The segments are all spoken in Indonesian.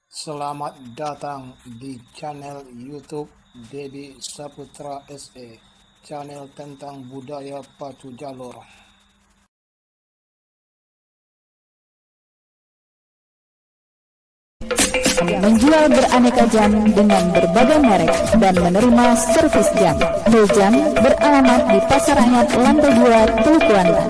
Selamat datang di channel YouTube Dedi Saputra SE, channel tentang budaya pacu jalur. Menjual beraneka jam dengan berbagai merek dan menerima servis jam. Full Jam beralamat di Pasar Rakyat Lantai 2, Teluk Kuantan.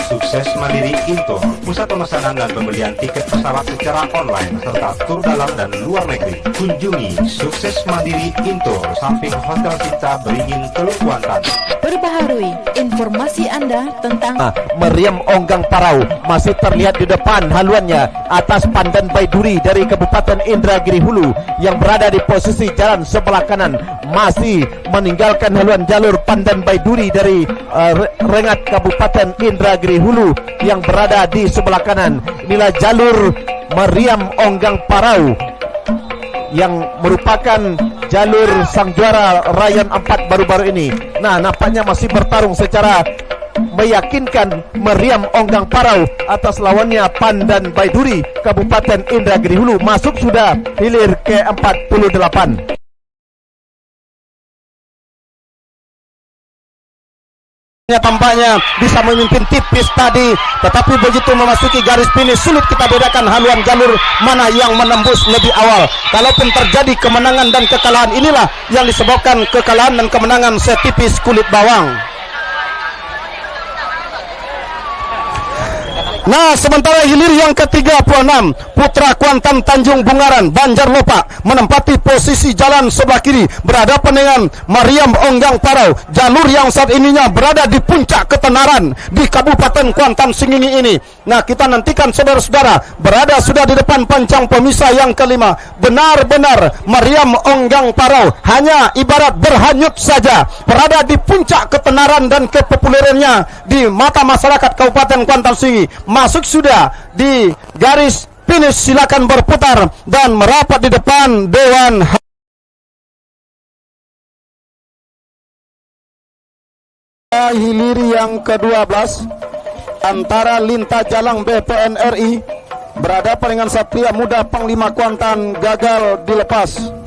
Sukses Mandiri Into, pusat pemesanan dan pembelian tiket pesawat secara online serta tur dalam dan luar negeri. Kunjungi Sukses Mandiri Into, samping Hotel Cinta Beringin, Teluk Kuantan. Perbaharui informasi Anda tentang Meriam Onggang Parau masih terlihat di depan haluannya atas Pandan Baiduri dari Kabupaten Indragiri Hulu yang berada di posisi jalan sebelah kanan, masih meninggalkan haluan jalur Pandan Baiduri dari Rengat Kabupaten Indragiri Hulu yang berada di sebelah kanan. Inilah jalur Meriam Onggang Parau yang merupakan jalur sang juara Rayon 4 baru-baru ini. Nah, nampaknya masih bertarung secara meyakinkan Meriam Onggang Parau atas lawannya Pandan Baiduri Kabupaten Indragiri Hulu. Masuk sudah hilir ke-48. Tampaknya bisa memimpin tipis tadi, tetapi begitu memasuki garis finish sulit kita bedakan haluan jalur mana yang menembus lebih awal. Kalaupun terjadi kemenangan dan kekalahan, inilah yang disebabkan kekalahan dan kemenangan setipis kulit bawang. Nah, sementara hilir yang ke-36, Putra Kuantan Tanjung Bungaran Banjar Lopak menempati posisi jalan sebelah kiri berhadapan dengan Meriam Onggang Parau, jalur yang saat ininya berada di puncak ketenaran di Kabupaten Kuantan Singingi ini. Nah, kita nantikan saudara-saudara berada sudah di depan pancang pemisah yang kelima. Benar-benar Meriam Onggang Parau hanya ibarat berhanyut saja, berada di puncak ketenaran dan kepopulerannya di mata masyarakat Kabupaten Kuantan Singingi. Masuk sudah di garis finish, silakan berputar dan merapat di depan Dewan. Hilir yang ke-12 antara Linta Jalang BPN RI berhadapan dengan Satria Muda Panglima Kuantan gagal dilepas.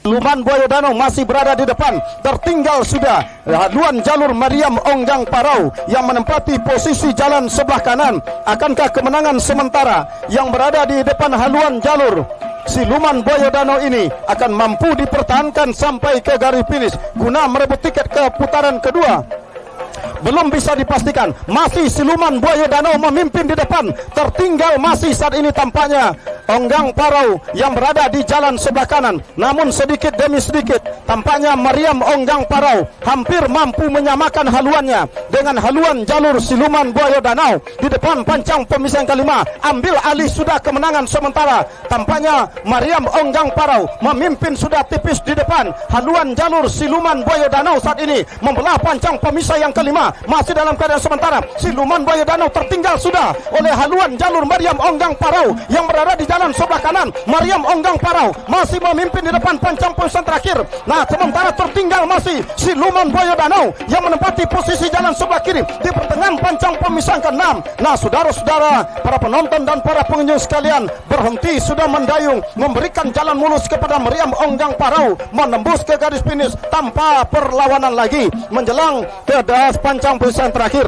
Luman Buaya Danau masih berada di depan, tertinggal sudah haluan jalur Meriam Onggang Parau yang menempati posisi jalan sebelah kanan. Akankah kemenangan sementara yang berada di depan haluan jalur Siluman Buaya Danau ini akan mampu dipertahankan sampai ke garis finish guna merebut tiket ke putaran kedua? Belum bisa dipastikan. Masih Siluman Buaya Danau memimpin di depan, tertinggal masih saat ini tampaknya Onggang Parau yang berada di jalan sebelah kanan. Namun sedikit demi sedikit tampaknya Meriam Onggang Parau hampir mampu menyamakan haluannya dengan haluan jalur Siluman Buaya Danau di depan pancang pemisah yang kelima. Ambil alih sudah kemenangan sementara. Tampaknya Meriam Onggang Parau memimpin sudah tipis di depan haluan jalur Siluman Buaya Danau saat ini membelah pancang pemisah yang kelima. Masih dalam keadaan sementara Siluman Buaya Danau tertinggal sudah oleh haluan jalur Meriam Onggang Parau yang berada di jalan sebelah kanan. Meriam Onggang Parau masih memimpin di depan pancang pemisah terakhir. Nah, sementara tertinggal masih Siluman Buaya Danau yang menempati posisi jalan sebelah kiri di pertengahan pancang pemisah ke-6. Nah, saudara-saudara, para penonton dan para pengunjung sekalian, berhenti sudah mendayung, memberikan jalan mulus kepada Meriam Onggang Parau menembus ke garis finish tanpa perlawanan lagi menjelang ke pancang pemisah terakhir.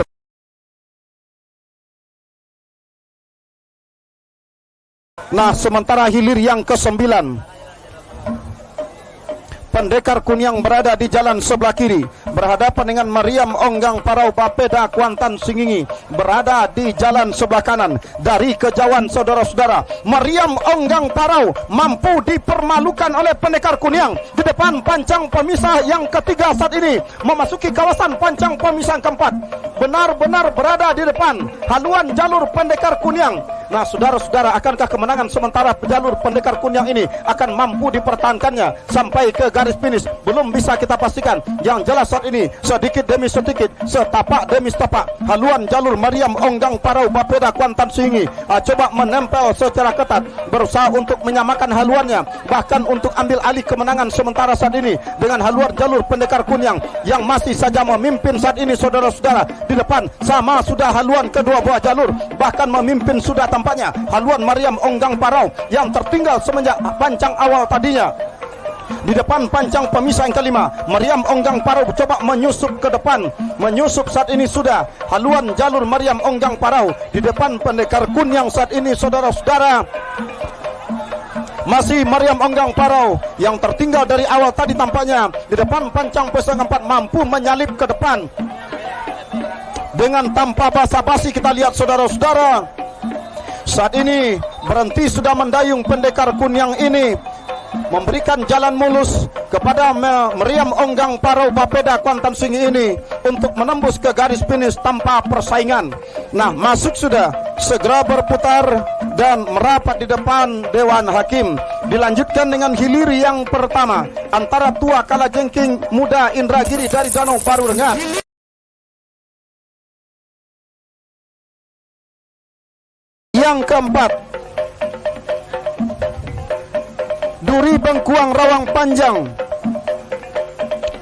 Nah, sementara hilir yang ke-9, Pendekar Kunyang berada di jalan sebelah kiri berhadapan dengan Meriam Onggang Parau Bapeda Kuantan Singingi berada di jalan sebelah kanan. Dari kejauhan saudara-saudara, Meriam Onggang Parau mampu dipermalukan oleh Pendekar Kunyang di depan pancang pemisah yang ketiga saat ini memasuki kawasan pancang pemisah keempat. Benar-benar berada di depan haluan jalur Pendekar Kunyang. Nah, saudara-saudara, akankah kemenangan sementara jalur Pendekar Kunyang ini akan mampu dipertahankannya sampai ke garis finish? Belum bisa kita pastikan. Yang jelas saat ini sedikit demi sedikit, setapak demi setapak, haluan jalur Meriam Onggang Parau Bapeda Kuantan Singingi coba menempel secara ketat, berusaha untuk menyamakan haluannya, bahkan untuk ambil alih kemenangan sementara saat ini dengan haluan jalur Pendekar Kunyang yang masih saja memimpin saat ini saudara-saudara di depan. Sama sudah haluan kedua buah jalur, bahkan memimpin sudah tampaknya haluan Mariam Onggang Parau yang tertinggal semenjak pancang awal tadinya. Di depan pancang pemisah yang kelima, Mariam Onggang Parau coba menyusup ke depan. Menyusup saat ini sudah haluan jalur Mariam Onggang Parau. Di depan pendekar kunyang saat ini saudara-saudara, masih Mariam Onggang Parau yang tertinggal dari awal tadi tampaknya. Di depan pancang pemisah keempat mampu menyalip ke depan. Dengan tanpa basa-basi kita lihat saudara-saudara, saat ini berhenti sudah mendayung pendekar kunyang ini, memberikan jalan mulus kepada Mariam Onggang Parau Bapeda Kuantan Singi ini untuk menembus ke garis finish tanpa persaingan. Nah, masuk sudah, segera berputar dan merapat di depan Dewan Hakim. Dilanjutkan dengan hilir yang pertama antara tua kalajengking muda Indragiri dari Danau Baru Rengat. Yang keempat, Duri Bengkuang Rawang Panjang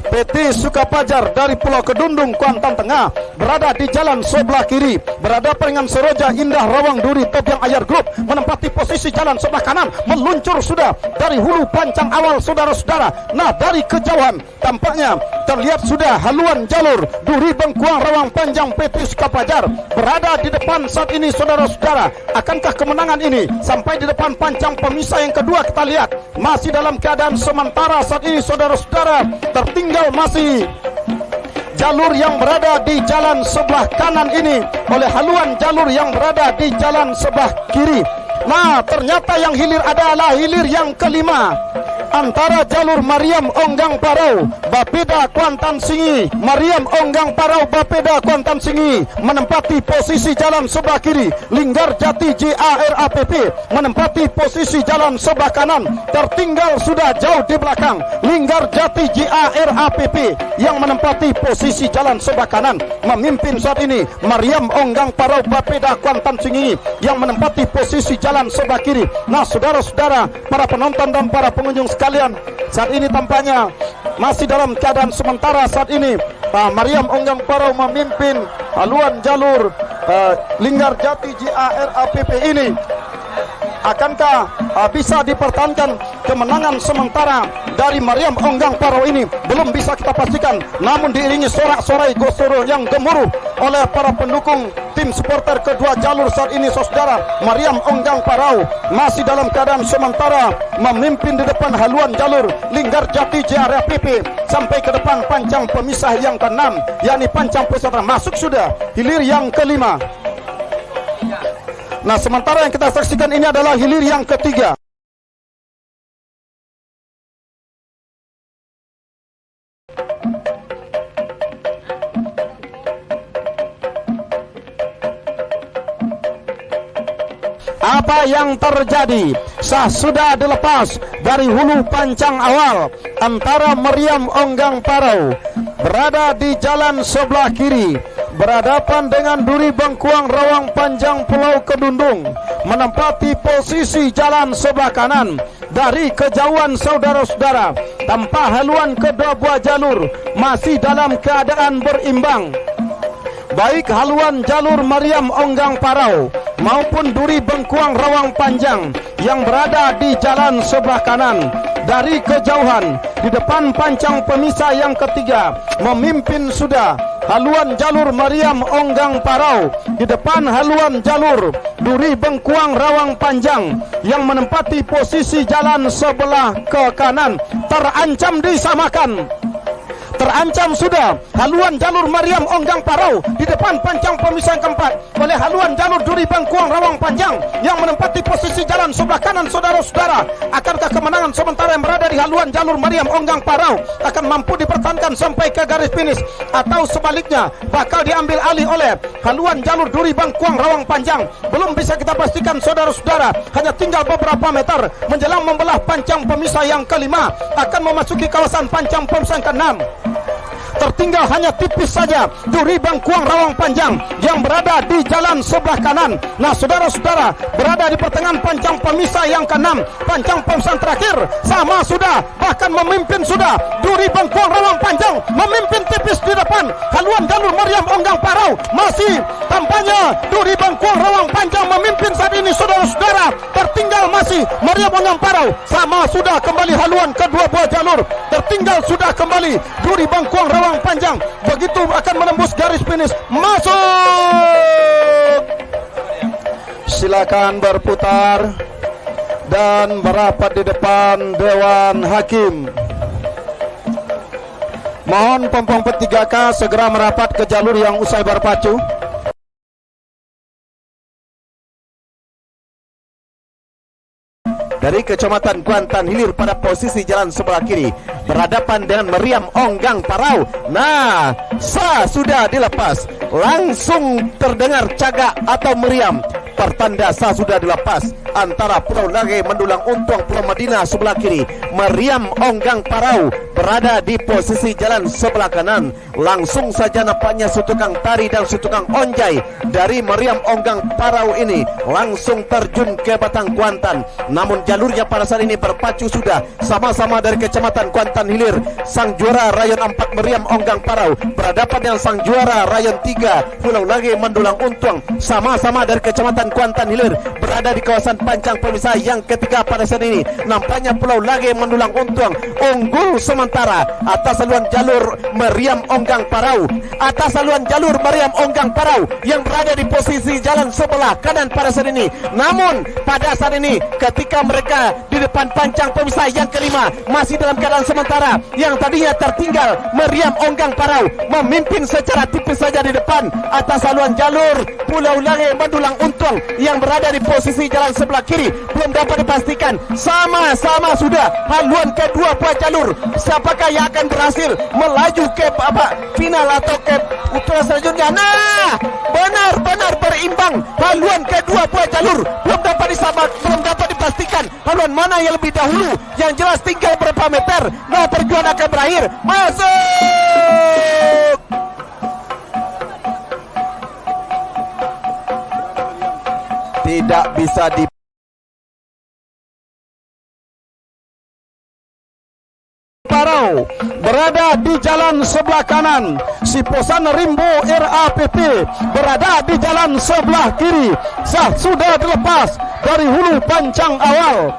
PT Sukapajar dari Pulau Kedundung Kuantan Tengah berada di jalan sebelah kiri, berhadapan dengan Seroja Indah Rawang Duri Tobyang Ayar Group menempati posisi jalan sebelah kanan, meluncur sudah dari hulu pancang awal saudara-saudara. Nah, dari kejauhan tampaknya terlihat sudah haluan jalur Duri Bengkuang Rawang Panjang PT Sukapajar berada di depan saat ini saudara-saudara. Akankah kemenangan ini sampai di depan pancang pemisah yang kedua? Kita lihat masih dalam keadaan sementara saat ini saudara-saudara. Tertinggal masih jalur yang berada di jalan sebelah kanan ini oleh haluan jalur yang berada di jalan sebelah kiri. Nah, ternyata yang hilir adalah hilir yang kelima antara jalur Mariam Onggang Parau Bapeda Kuantan Singi. Mariam Onggang Parau Bapeda Kuantan Singi menempati posisi jalan sebelah kiri. Linggar Jati JARAPP menempati posisi jalan sebelah kanan. Tertinggal sudah jauh di belakang Linggar Jati JARAPP yang menempati posisi jalan sebelah kanan. Memimpin saat ini Mariam Onggang Parau Bapeda Kuantan Singi yang menempati posisi jalan sebelah kiri. Nah, saudara-saudara, para penonton dan para pengunjung sekalian, saat ini tampaknya masih dalam keadaan sementara saat ini. Mariam Onggang Parau memimpin haluan jalur Linggar Jati JARAPP ini. Akankah bisa dipertahankan kemenangan sementara dari Mariam Onggang Parau ini? Belum bisa kita pastikan, namun diiringi sorak-sorai gosoro yang gemuruh oleh para pendukung tim supporter kedua jalur saat ini saudara. Mariam Onggang Parau masih dalam keadaan sementara memimpin di depan haluan jalur Linggar Jati JARAPP sampai ke depan pancang pemisah yang ke-6, yakni pancang peserta. Masuk sudah hilir yang kelima. Nah, sementara yang kita saksikan ini adalah hilir yang ketiga. Apa yang terjadi? Sudah dilepas dari hulu pancang awal antara Mariam Onggang Parau berada di jalan sebelah kiri, berhadapan dengan Duri Bengkuang Rawang Panjang Pulau Kedundung menempati posisi jalan sebelah kanan. Dari kejauhan saudara-saudara, tanpa haluan kedua buah jalur masih dalam keadaan berimbang. Baik haluan jalur Mariam Onggang Parau maupun Duri Bengkuang Rawang Panjang yang berada di jalan sebelah kanan. Dari kejauhan di depan pancang pemisah yang ketiga memimpin sudah haluan jalur Mariam Onggang Parau. Di depan haluan jalur Duri Bengkuang Rawang Panjang yang menempati posisi jalan sebelah ke kanan terancam disamakan. Terancam sudah haluan jalur Mariam Onggang Parau di depan pancang pemisah keempat oleh haluan jalur Duri Bengkuang Rawang Panjang yang menempati posisi jalan sebelah kanan saudara-saudara. Akankah kemenangan sementara yang berada di haluan jalur Mariam Onggang Parau akan mampu dipertahankan sampai ke garis finish, atau sebaliknya bakal diambil alih oleh haluan jalur Duri Bengkuang Rawang Panjang? Belum bisa kita pastikan saudara-saudara. Hanya tinggal beberapa meter menjelang membelah pancang pemisah yang kelima akan memasuki kawasan pancang pemisah ke-6. tertinggal hanya tipis saja Duri Bangkuang Rawang Panjang yang berada di jalan sebelah kanan. Nah saudara-saudara, berada di pertengahan pancang pemisah yang ke-6, pancang pemisah terakhir, sama sudah, bahkan memimpin sudah. Duri Bangkuang Rawang Panjang memimpin tipis di depan. Haluan Jalur Meriam Onggang Parau masih tampaknya Duri Bangkuang Rawang Panjang memimpin saat ini saudara-saudara. Tertinggal masih Meriam Onggang Parau, sama sudah kembali haluan kedua buah jalur. Tertinggal sudah kembali Duri Bangkuang Rawang Panjang. Begitu akan menembus garis finish, masuk. Silakan berputar dan merapat di depan Dewan Hakim. Mohon pompong P3K segera merapat ke jalur yang usai berpacu. Dari Kecamatan Kuantan Hilir pada posisi jalan sebelah kiri berhadapan dengan Meriam Onggang Parau. Nah, sudah dilepas, langsung terdengar cagak atau meriam, pertanda sudah dilepas antara Pulau Lage mendulang Untuang Pulau Madinah sebelah kiri. Meriam Onggang Parau berada di posisi jalan sebelah kanan. Langsung saja nampaknya sutukang tari dan sutukang onjai dari Meriam Onggang Parau ini langsung terjun ke Batang Kuantan. Namun jalurnya pada saat ini berpacu sudah, sama-sama dari Kecamatan Kuantan Hilir. Sang juara Rayon 4 Meriam Onggang Parau berhadapan dengan sang juara Rayon 3 Pulau Lage mendulang Untuang, sama-sama dari Kecamatan Kuantan Hilir, berada di kawasan pancang pemisah yang ketiga pada saat ini. Nampaknya Pulau Lage mendulang Untuang unggul sementara atas saluan jalur Meriam Onggang Parau, atas saluan jalur Meriam Onggang Parau yang berada di posisi jalan sebelah kanan pada saat ini. Namun pada saat ini ketika mereka di depan pancang pemisah yang kelima masih dalam keadaan sementara, yang tadinya tertinggal Meriam Onggang Parau memimpin secara tipis saja di depan atas saluan jalur Pulau Lage mendulang Untuang yang berada di posisi jalan sebelah kiri. Belum dapat dipastikan, sama-sama sudah haluan kedua buah jalur. Siapakah yang akan berhasil melaju ke final atau ke putaran selanjutnya? Nah, benar-benar berimbang haluan kedua buah jalur. Belum dapat dipastikan haluan mana yang lebih dahulu. Yang jelas tinggal berapa meter. Nah, perjuangan akan berakhir. Masuk. Tidak bisa di Parau berada di jalan sebelah kanan. Siposan Rimbo RAPP berada di jalan sebelah kiri. Sudah dilepas dari hulu pancang awal.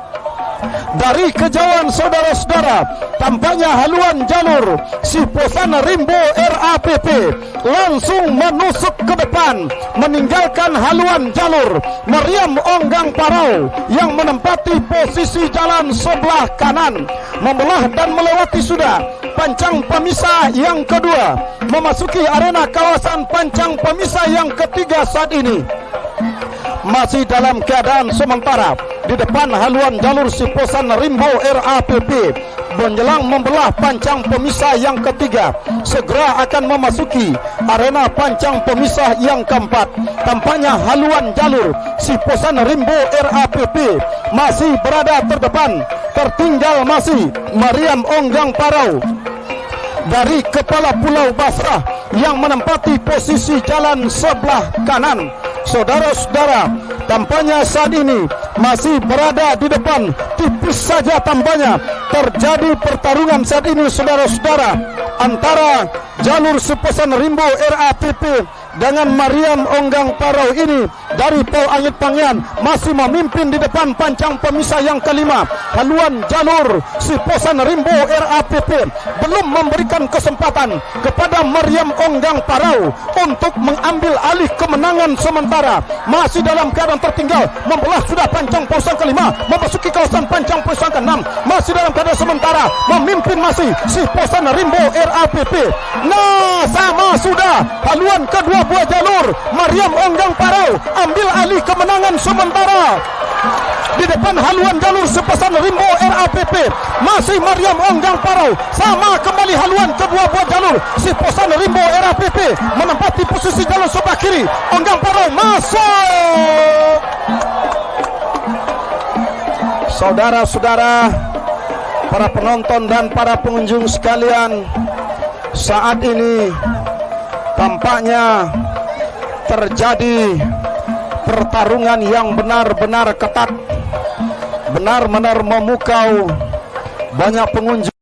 Dari kejauhan saudara-saudara, tampaknya haluan jalur Siposan Rimbo RAPP langsung menusuk ke depan, meninggalkan haluan jalur Meriam Onggang Parau yang menempati posisi jalan sebelah kanan, membelah dan melewati sudah pancang pemisah yang kedua, memasuki arena kawasan pancang pemisah yang ketiga saat ini. Masih dalam keadaan sementara di depan haluan jalur Siposan Rimbo RAPP menjelang membelah pancang pemisah yang ketiga, segera akan memasuki arena pancang pemisah yang keempat. Tampaknya haluan jalur Siposan Rimbo RAPP masih berada terdepan, tertinggal masih Meriam Onggang Parau dari Kepala Pulau Basrah yang menempati posisi jalan sebelah kanan. Saudara-saudara, tampaknya saat ini masih berada di depan, tipis saja tampaknya terjadi pertarungan saat ini saudara-saudara antara jalur Siposan Rimbo RAPP dengan Meriam Onggang Parau ini dari Pol Angit Pangian masih memimpin di depan pancang pemisah yang kelima. Haluan jalur Siposan Rimbo RAPP belum memberikan kesempatan kepada Meriam Onggang Parau untuk mengambil alih kemenangan sementara. Masih dalam keadaan tertinggal, membelah sudah pancang pemisah kelima, memasuki kawasan pancang pemisah keenam. Masih dalam keadaan sementara, memimpin masih Siposan Rimbo RAPP. Nah, sama sudah haluan kedua buah jalur Meriam Onggang Parau ambil alih kemenangan sementara. Di depan haluan jalur Siposan Rimbo RAPP masih Meriam Onggang Parau, sama kembali haluan kedua buah jalur Siposan Rimbo RAPP menempati posisi jalur sebelah kiri. Onggang Parau masuk. Saudara-saudara, para penonton dan para pengunjung sekalian, Saat ini tampaknya terjadi pertarungan yang benar-benar ketat, benar-benar memukau banyak pengunjung.